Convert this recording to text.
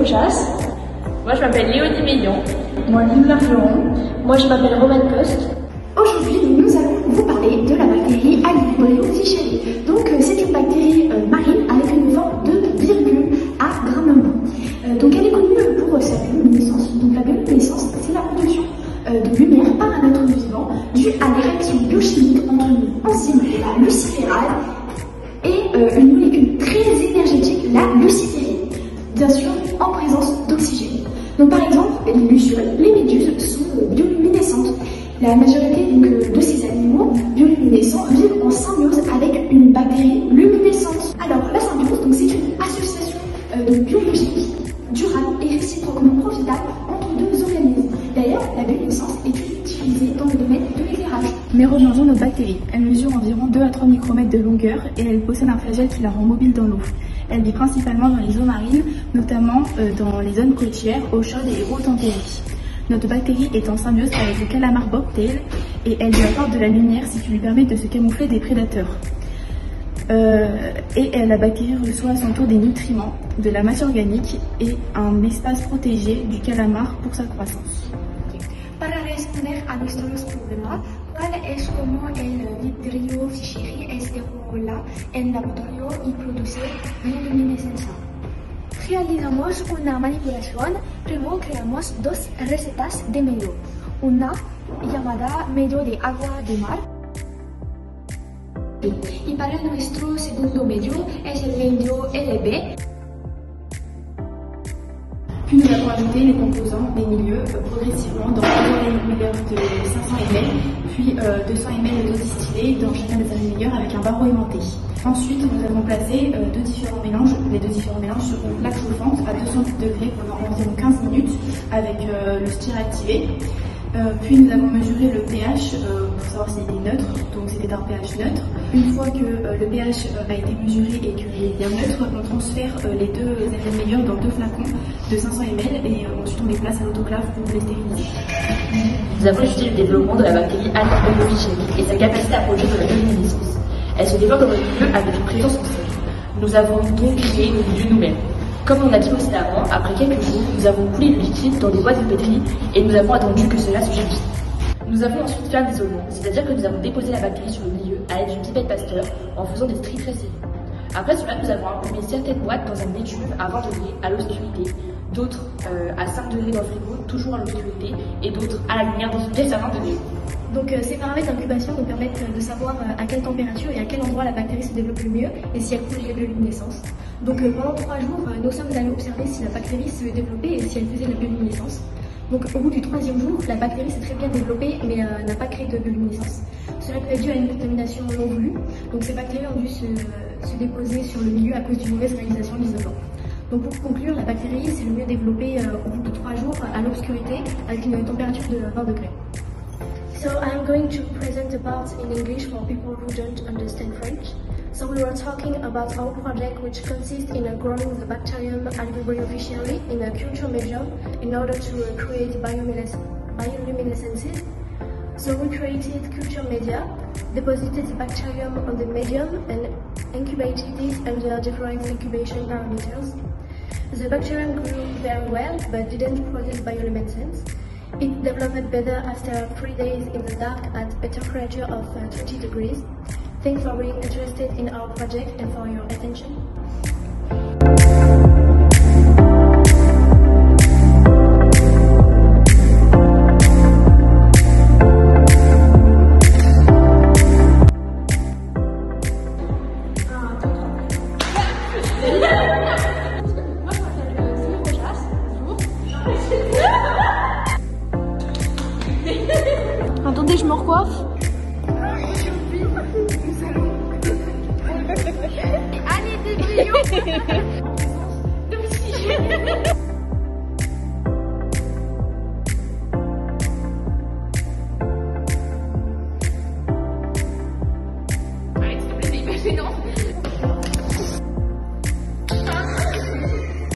Rojas. Moi, je m'appelle Léonie Meillon. Moi, Lynn Largeron. Moi, je m'appelle Romane Coste. Aujourd'hui, nous allons vous parler de la bactérie Alvibrio fischeri. Donc, c'est une bactérie marine avec une forme de virgule à grain de. Donc, elle est connue pour sa bioluminescence. Donc, la bioluminescence, c'est la production de lumière par un être vivant due à des réactions biochimiques entre une enzyme, la luciférase, et une molécule très énergétique, la luciférine, bien sûr en présence d'oxygène. Donc par exemple, les méduses sont bioluminescentes. La majorité de ces animaux bioluminescents vivent en symbiose avec une bactérie luminescente. Alors la symbiose, c'est une association de biologique durable et réciproquement profitable entre deux organismes. D'ailleurs, la bioluminescence est utilisée dans le domaine de l'éclairage. Mais rejoignons nos bactéries. Elles mesurent environ 2 à 3 micromètres de longueur et elles possèdent un flagelle qui la rend mobile dans l'eau. Elle vit principalement dans les eaux marines, notamment dans les zones côtières, eau chaude et haute tempérée. Notre bactérie est en symbiose avec le calamar bobtail et elle lui apporte de la lumière, ce qui lui permet de se camoufler des prédateurs. La bactérie reçoit à son tour des nutriments, de la matière organique et un espace protégé du calamar pour sa croissance. Para responder a nuestros problemas, ¿cuál es cómo el Vibrio fischeri es desenvuelve en laboratorio y produce bioluminescencia? Realizamos una manipulación. Primero creamos dos recetas de medio. Una llamada medio de agua de mar. Y para nuestro segundo medio es el medio LB. Puis nous avons ajouté les composants des milieux progressivement dans un milleur de 500 ml, puis 200 ml d'eau distillée dans chacun des milleurs avec un barreau aimanté. Ensuite, nous avons placé deux différents mélanges. Les deux différents mélanges sur une plaque chauffante à 200 degrés pendant environ 15 minutes avec le stir activé. Puis nous avons mesuré le pH pour savoir s'il était neutre, donc c'était un pH neutre. Une fois que le pH a été mesuré et qu'il est bien neutre, on transfère les deux meilleurs dans deux flacons de 500 ml et ensuite on les place à l'autoclave pour les stériliser. Nous avons étudié le développement de la bactérie Alvibrio fischeri et sa capacité à produire de la bioluminescence. Elle se développe dans le milieu avec une présence au sol. Nous avons donc créé le milieu nous-mêmes. Comme on a dit précédemment, après quelques jours, nous avons coulé le liquide dans des boîtes de pétri et nous avons attendu que cela se gélifie. Nous avons ensuite fait un isolement, c'est-à-dire que nous avons déposé la bactérie sur le milieu à l'aide d'une pipette Pasteur en faisant des stries très serrées. Après cela, nous avons imprimé certaines boîtes dans un étui à 20 degrés à l'obscurité, d'autres à 5 degrés dans le frigo, toujours à l'obscurité, et d'autres à la lumière dans une pièce à 20 degrés. Donc ces paramètres d'incubation nous permettent de savoir à quelle température et à quel endroit la bactérie se développe le mieux et si elle produit la bioluminescence. Donc pendant 3 jours, nous sommes allés observer si la bactérie se développait et si elle faisait de la bioluminescence. Donc au bout du 3e jour, la bactérie s'est très bien développée mais n'a pas créé de bioluminescence. Cela peut être dû à une contamination non voulue. Donc ces bactéries ont dû se déposer sur le milieu à cause d'une mauvaise réalisation de l'isolant. Donc pour conclure, la bactérie s'est le mieux développée au bout de 3 jours à l'obscurité avec une température de 20 degrés. So I'm going to present a part in English for people who don't understand French. So we were talking about our project, which consists in growing the bacterium Alvibrio fischeri in a culture medium in order to create bioluminescences. So we created culture media, deposited the bacterium on the medium and incubated it under different incubation parameters. The bacterium grew very well but didn't produce bioluminescence. It developed better after 3 days in the dark at a temperature of 20 degrees. Thanks for being interested in our project and for your attention. Attendez, je me recoiffe. Allez, Vibrio.